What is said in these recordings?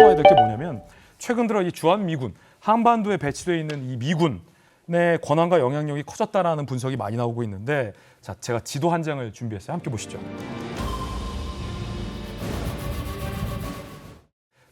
살펴봐야 될 게 뭐냐면 최근 들어 이 주한미군, 한반도에 배치되어 있는 이 미군의 권한과 영향력이 커졌다라는 분석이 많이 나오고 있는데 자, 제가 지도 한 장을 준비했어요. 함께 보시죠.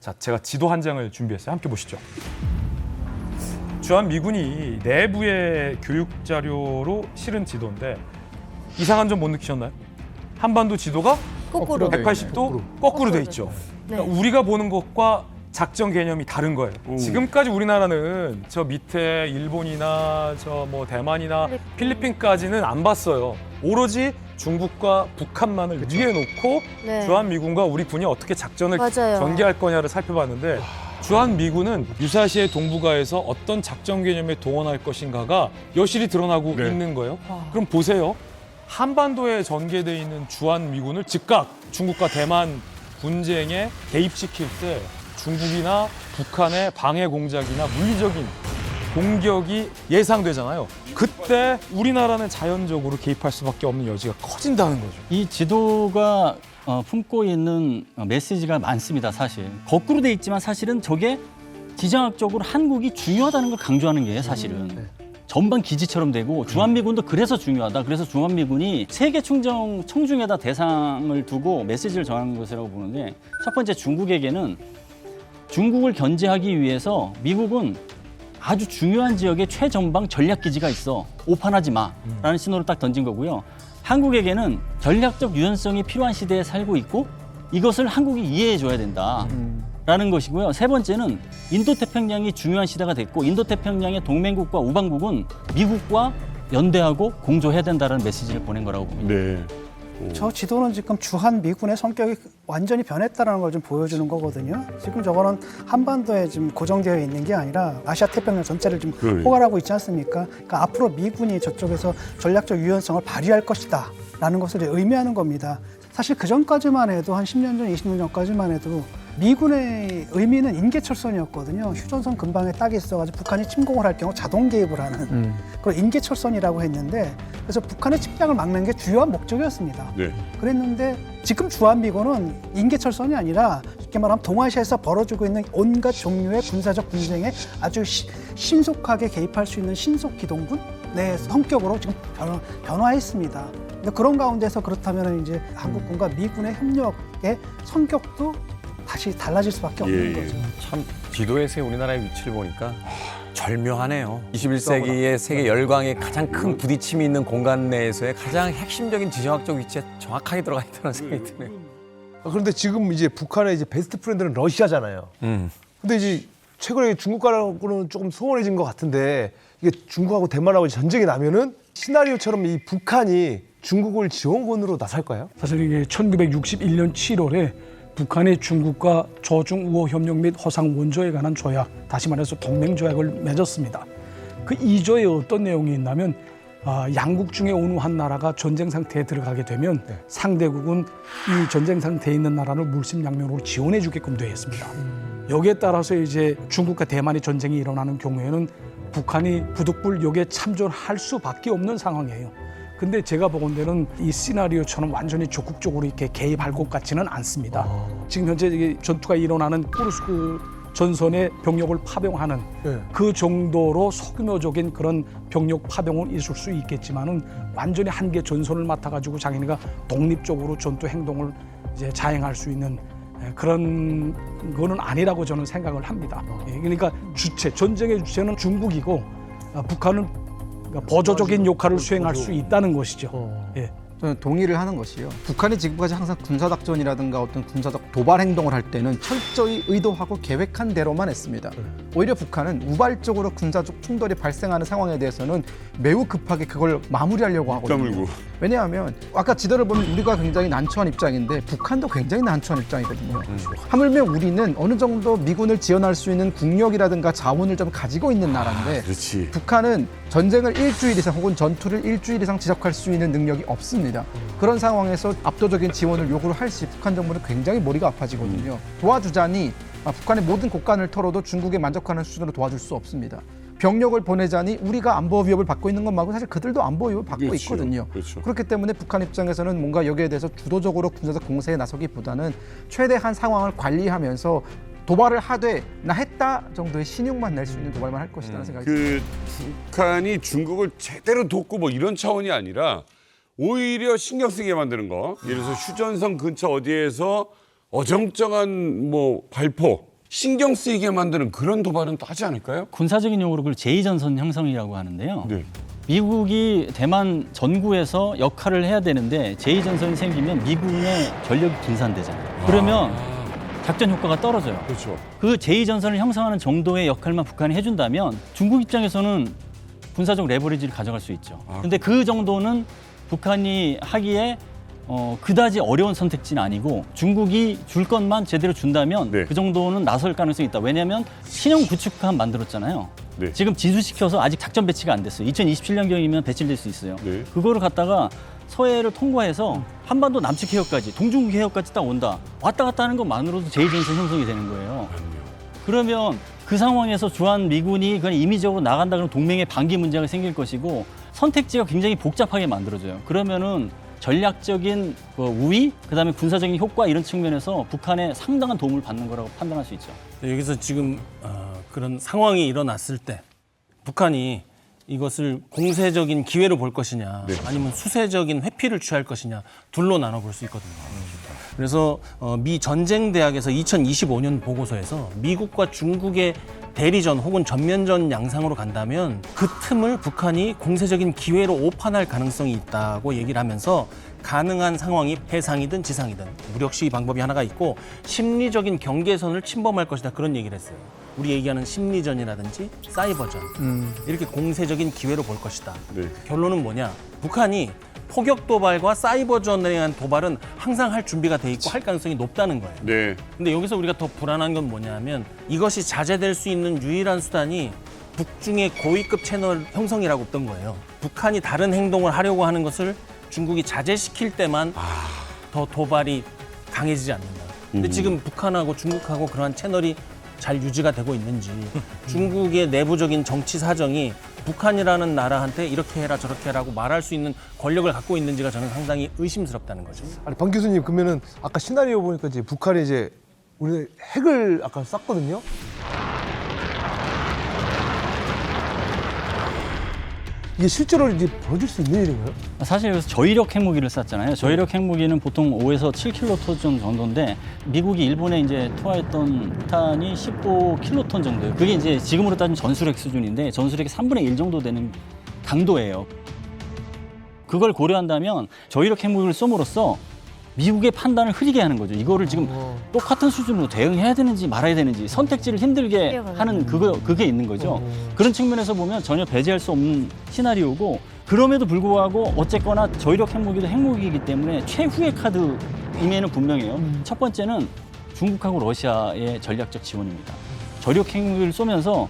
자, 제가 지도 한 장을 준비했어요. 함께 보시죠. 주한미군이 내부의 교육 자료로 실은 지도인데 이상한 점 못 느끼셨나요? 한반도 지도가 거꾸로 180도 거꾸로 돼 있죠. 네. 그러니까 우리가 보는 것과 작전 개념이 다른 거예요. 지금까지 우리나라는 저 밑에 일본이나 저 뭐 대만이나 필리핀까지는 안 봤어요. 오로지 중국과 북한만을 위에 놓고 네. 주한미군과 우리 군이 어떻게 작전을 맞아요. 전개할 거냐를 살펴봤는데 주한미군은 유사시의 동북아에서 어떤 작전 개념에 동원할 것인가가 여실히 드러나고 있는 거예요. 그럼 보세요. 한반도에 전개되어 있는 주한미군을 즉각 중국과 대만 분쟁에 개입시킬 때 중국이나 북한의 방해 공작이나 물리적인 공격이 예상되잖아요. 그때 우리나라는 자연적으로 개입할 수밖에 없는 여지가 커진다는 거죠. 이 지도가 품고 있는 메시지가 많습니다, 사실. 거꾸로 돼 있지만 사실은 저게 지정학적으로 한국이 중요하다는 걸 강조하는 게 사실은. 전반 기지처럼 되고 주한미군도 그래서 중요하다. 그래서 주한미군이 세계 청중에다 대상을 두고 메시지를 전하는 것이라고 보는데 첫 번째 중국에게는 중국을 견제하기 위해서 미국은 아주 중요한 지역에 최전방 전략기지가 있어. 오판하지 마라는 신호를 딱 던진 거고요. 한국에게는 전략적 유연성이 필요한 시대에 살고 있고 이것을 한국이 이해해 줘야 된다라는 것이고요. 세 번째는 인도태평양이 중요한 시대가 됐고 인도태평양의 동맹국과 우방국은 미국과 연대하고 공조해야 된다는 메시지를 보낸 거라고 봅니다. 네. 저 지도는 지금 주한미군의 성격이 완전히 변했다는 걸 좀 보여주는 거거든요. 지금 저거는 한반도에 지금 고정되어 있는 게 아니라 아시아 태평양 전체를 지금 포괄하고 있지 않습니까? 그러니까 앞으로 미군이 저쪽에서 전략적 유연성을 발휘할 것이다 라는 것을 의미하는 겁니다. 사실 그 전까지만 해도 한 10년 전, 20년 전까지만 해도 미군의 의미는 인계철선이었거든요. 휴전선 근방에 딱이 있어가지고 북한이 침공을 할 경우 자동 개입을 하는 그런 인계철선이라고 했는데 그래서 북한의 침략을 막는 게 주요한 목적이었습니다. 네. 그랬는데 지금 주한미군은 인계철선이 아니라 쉽게 말하면 동아시아에서 벌어지고 있는 온갖 종류의 군사적 분쟁에 아주 신속하게 개입할 수 있는 신속기동군 의 성격으로 지금 변화했습니다. 근데 그런 가운데서 그렇다면 이제 한국군과 미군의 협력의 성격도 다시 달라질 수밖에 없는 거죠. 참 지도에서의 우리나라의 위치를 보니까 절묘하네요. 21세기의 세계 열강의 가장 큰 부딪힘이 있는 공간 내에서의 가장 핵심적인 지정학적 위치에 정확하게 들어가 있다는 생각이 드네요. 그런데 지금 이제 북한의 이제 베스트 프렌드는 러시아잖아요. 근데 이제 최근에 중국과는 조금 소원해진 것 같은데 이게 중국하고 대만하고 전쟁이 나면은 시나리오처럼 이 북한이 중국을 지원군으로 나설까요? 사실 이게 1961년 7월에 북한이 중국과 조중우호 협력 및 허상 원조에 관한 조약, 다시 말해서 동맹 조약을 맺었습니다. 그 2조에 어떤 내용이 있냐면 양국 중에 어느 한 나라가 전쟁 상태에 들어가게 되면 상대국은 이 전쟁 상태에 있는 나라를 물심양면으로 지원해 주게끔 되어 있습니다. 여기에 따라서 이제 중국과 대만의 전쟁이 일어나는 경우에는 북한이 부득불 여기에 참전할 수밖에 없는 상황이에요. 근데 제가 보건대는 이 시나리오처럼 완전히 적극적으로 이렇게 개입할 것 같지는 않습니다. 지금 현재 이게 전투가 일어나는 쿠르스크 전선의 병력을 파병하는 그 정도로 소규모적인 그런 병력 파병은 있을 수 있겠지만은 완전히 한계 전선을 맡아가지고 자기네가 독립적으로 전투 행동을 이제 자행할 수 있는 그런 거는 아니라고 저는 생각을 합니다. 그러니까 전쟁의 주체는 중국이고 북한은 보조적인 역할을 수행할 수 있다는 것이죠. 예. 저는 동의를 하는 것이요. 북한이 지금까지 항상 군사작전이라든가 어떤 군사적 도발 행동을 할 때는 철저히 의도하고 계획한 대로만 했습니다. 오히려 북한은 우발적으로 군사적 충돌이 발생하는 상황에 대해서는 매우 급하게 그걸 마무리하려고 하거든요. 왜냐하면 아까 지도를 보면 우리가 굉장히 난처한 입장인데 북한도 굉장히 난처한 입장이거든요. 하물며 우리는 어느 정도 미군을 지원할 수 있는 국력이라든가 자원을 좀 가지고 있는 나라인데 북한은 전쟁을 일주일 이상 혹은 전투를 일주일 이상 지속할 수 있는 능력이 없습니다. 그런 상황에서 압도적인 지원을 요구를 할 시 북한 정부는 굉장히 머리가 아파지거든요. 도와주자니 북한의 모든 곳간을 털어도 중국에 만족하는 수준으로 도와줄 수 없습니다. 병력을 보내자니 우리가 안보 위협을 받고 있는 것 말고 사실 그들도 안보 위협을 받고 있거든요. 그렇기 때문에 북한 입장에서는 뭔가 여기에 대해서 주도적으로 군사적 공세에 나서기보다는 최대한 상황을 관리하면서 도발을 하되 나 했다 정도의 신용만 낼 수 있는 도발만 할 것이라는 생각이 듭니다. 그 북한이 중국을 제대로 돕고 뭐 이런 차원이 아니라 오히려 신경 쓰게 만드는 거. 예를 들어서 휴전선 근처 어디에서 어정쩡한 뭐 발포 신경 쓰이게 만드는 그런 도발은 또 하지 않을까요? 군사적인 용어로 그걸 제2전선 형성이라고 하는데요. 네. 미국이 대만 전구에서 역할을 해야 되는데 제2전선이 생기면 미군의 전력이 분산되잖아요. 그러면 작전 효과가 떨어져요. 그렇죠. 그 제2전선을 형성하는 정도의 역할만 북한이 해준다면 중국 입장에서는 군사적 레버리지를 가져갈 수 있죠. 근데 그 정도는 북한이 하기에 그다지 어려운 선택지는 아니고 중국이 줄 것만 제대로 준다면 네. 그 정도는 나설 가능성이 있다. 왜냐하면 신형 구축함 만들었잖아요. 네. 지금 지수시켜서 아직 작전 배치가 안 됐어요. 2027년경이면 배치될 수 있어요. 네. 그거를 갖다가 서해를 통과해서 한반도 남측 해역까지, 동중국 해역까지 딱 온다. 왔다 갔다 하는 것만으로도 제2전선 형성이 되는 거예요. 그러면 그 상황에서 주한 미군이 그냥 임의적으로 나간다 그러면 동맹의 반기 문제가 생길 것이고 선택지가 굉장히 복잡하게 만들어져요. 그러면은 전략적인 우위, 그다음에 군사적인 효과 이런 측면에서 북한에 상당한 도움을 받는 거라고 판단할 수 있죠. 여기서 지금 그런 상황이 일어났을 때 북한이 이것을 공세적인 기회로 볼 것이냐 아니면 수세적인 회피를 취할 것이냐 둘로 나눠볼 수 있거든요. 그래서 미 전쟁대학에서 2025년 보고서에서 미국과 중국의 대리전 혹은 전면전 양상으로 간다면 그 틈을 북한이 공세적인 기회로 오판할 가능성이 있다고 얘기를 하면서 가능한 상황이 해상이든 지상이든 무력 시위 방법이 하나가 있고 심리적인 경계선을 침범할 것이다 그런 얘기를 했어요. 우리 얘기하는 심리전이라든지 사이버전 이렇게 공세적인 기회로 볼 것이다. 네. 결론은 뭐냐? 북한이 포격 도발과 사이버전에 대한 도발은 항상 할 준비가 돼 있고 할 가능성이 높다는 거예요. 네. 근데 여기서 우리가 더 불안한 건 뭐냐면 이것이 자제될 수 있는 유일한 수단이 북중의 고위급 채널 형성이라고 했던 거예요. 북한이 다른 행동을 하려고 하는 것을 중국이 자제시킬 때만 더 도발이 강해지지 않는다. 근데 지금 북한하고 중국하고 그러한 채널이 잘 유지가 되고 있는지 중국의 내부적인 정치 사정이 북한이라는 나라한테 이렇게 해라 저렇게 해라고 말할 수 있는 권력을 갖고 있는지가 저는 상당히 의심스럽다는 거죠. 아니 방 교수님 그러면은 아까 시나리오 보니까 이제 북한이 이제 우리 핵을 아까 쐈거든요. 이게 실제로 이제 벌어질 수 있는 일인가요? 사실 여기서 저위력 핵무기를 쐈잖아요. 저위력 핵무기는 보통 5에서 7킬로톤 정도인데 미국이 일본에 이제 투하했던 폭탄이 15킬로톤 정도예요. 그게 이제 지금으로 따지면 전술핵 수준인데 전술핵의 3분의 1 정도 되는 강도예요. 그걸 고려한다면 저위력 핵무기를 쏘므로써 미국의 판단을 흐리게 하는 거죠. 이거를 지금 똑같은 수준으로 대응해야 되는지 말아야 되는지 선택지를 힘들게 하는 그게 있는 거죠. 그런 측면에서 보면 전혀 배제할 수 없는 시나리오고 그럼에도 불구하고 어쨌거나 저위력 핵무기도 핵무기이기 때문에 최후의 카드임에는 분명해요. 첫 번째는 중국하고 러시아의 전략적 지원입니다. 저위력 핵무기를 쏘면서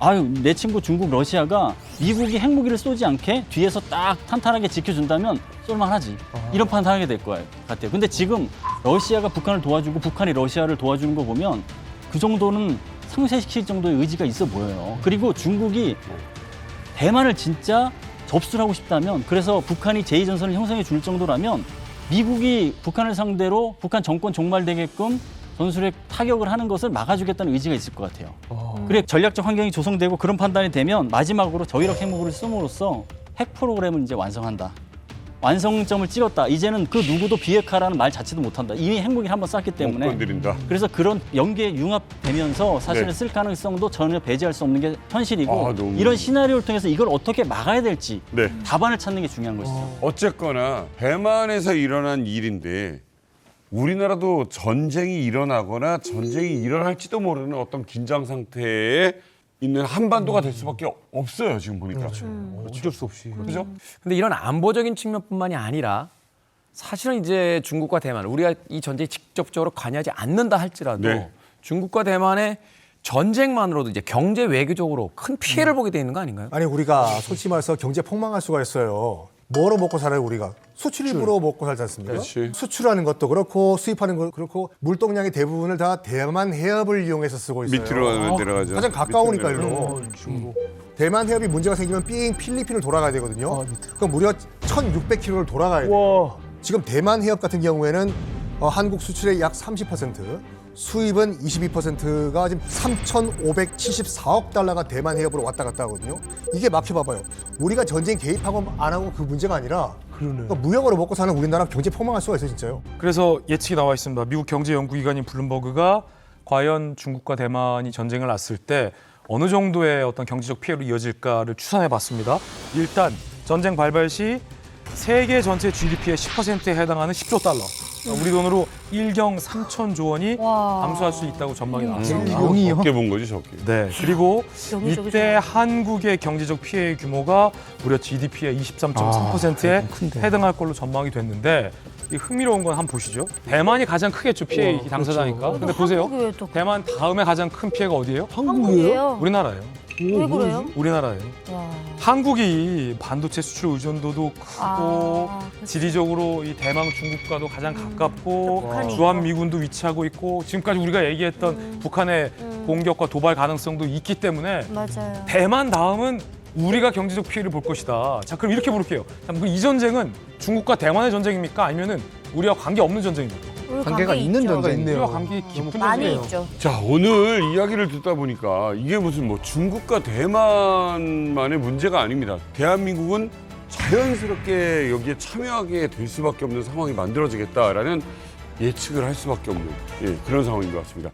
아유 내 친구 중국 러시아가 미국이 핵무기를 쏘지 않게 뒤에서 딱 탄탄하게 지켜준다면 쏠만하지 이런 판단하게 될 것 같아요. 근데 지금 러시아가 북한을 도와주고 북한이 러시아를 도와주는 거 보면 그 정도는 상쇄시킬 정도의 의지가 있어 보여요. 그리고 중국이 대만을 진짜 접수를 하고 싶다면 그래서 북한이 제2전선을 형성해 줄 정도라면 미국이 북한을 상대로 북한 정권 종말되게끔 전술핵 타격을 하는 것을 막아주겠다는 의지가 있을 것 같아요. 그래 전략적 환경이 조성되고 그런 판단이 되면 마지막으로 저위력 핵무기를 씀으로써 핵 프로그램을 이제 완성한다. 완성점을 찍었다. 이제는 그 누구도 비핵화라는 말 자체도 못한다. 이미 핵무기를 한번 쐈기 못 때문에. 건드린다. 그래서 그런 연계에 융합되면서 사실은 네. 쓸 가능성도 전혀 배제할 수 없는 게 현실이고 너무- 이런 시나리오를 통해서 이걸 어떻게 막아야 될지 네. 답안을 찾는 게 중요한 것이죠. 어쨌거나 대만에서 일어난 일인데 우리나라도 전쟁이 일어나거나 전쟁이 일어날지도 모르는 어떤 긴장 상태에 있는 한반도가 될 수밖에 없어요. 지금 보니까. 어쩔 수 없이. 그죠? 근데 이런 안보적인 측면뿐만이 아니라 사실은 이제 중국과 대만 우리가 이 전쟁에 직접적으로 관여하지 않는다 할지라도 네. 중국과 대만의 전쟁만으로도 이제 경제 외교적으로 큰 피해를 보게 돼 있는 거 아닌가요? 아니 우리가 솔직히 말해서 경제 폭망할 수가 있어요. 뭐로 먹고 살아요 우리가? 수출입으로 먹고 살지 않습니까? 그렇지. 수출하는 것도 그렇고 수입하는 것도 그렇고 물동량의 대부분을 다 대만 해협을 이용해서 쓰고 있어요. 밑으로 가면 내려가죠. 가장 가까우니까 밑으로 일로. 대만 해협이 문제가 생기면 삥 필리핀을 돌아가야 되거든요. 그럼 무려 1,600km를 돌아가야 돼요. 지금 대만 해협 같은 경우에는 한국 수출의 약 30%, 수입은 22%가 지금 3,574억 달러가 대만 해협으로 왔다 갔다 하거든요. 이게 막혀봐봐요. 우리가 전쟁 개입하고 안 하고 그 문제가 아니라 그러니까 무역으로 먹고 사는 우리나라 경제 폭망할 수가 있어요, 진짜요. 그래서 예측이 나와 있습니다. 미국 경제연구기관인 블룸버그가 과연 중국과 대만이 전쟁을 났을 때 어느 정도의 어떤 경제적 피해로 이어질까를 추산해봤습니다. 일단 전쟁 발발 시 세계 전체 GDP의 10%에 해당하는 10조 달러. 우리 돈으로 1경 3천조 원이 감소할 수 있다고 전망이 나왔습니다. 적게 본 거지, 적게. 네, 그리고 명의적이죠. 이때 한국의 경제적 피해의 규모가 무려 GDP의 23.3%에 해당할 걸로 전망이 됐는데 이 흥미로운 건 한번 보시죠. 대만이 가장 크겠죠, 피해 당사자니까. 근데 보세요. 한국이 왜 또- 대만 다음에 가장 큰 피해가 어디예요? 한국이에요? 우리나라예요. 왜 그래요? 우리나라예요. 와. 한국이 반도체 수출 의존도도 크고 그렇죠. 지리적으로 이 대만 중국과도 가장 가깝고 북한이 주한 미군도 위치하고 있고 지금까지 우리가 얘기했던 북한의 공격과 도발 가능성도 있기 때문에 맞아요. 대만 다음은 우리가 경제적 피해를 볼 것이다. 자, 그럼 이렇게 볼게요. 자, 그럼 이 전쟁은 중국과 대만의 전쟁입니까? 아니면은 우리와 관계 없는 전쟁입니까? 우리 관계가 관계 있는 있죠. 전쟁이네요. 우리와 관계 깊은 많이 전쟁이에요. 있죠. 자, 오늘 이야기를 듣다 보니까 이게 무슨 뭐 중국과 대만만의 문제가 아닙니다. 대한민국은 자연스럽게 여기에 참여하게 될 수밖에 없는 상황이 만들어지겠다라는 예측을 할 수밖에 없는 그런 상황인 것 같습니다.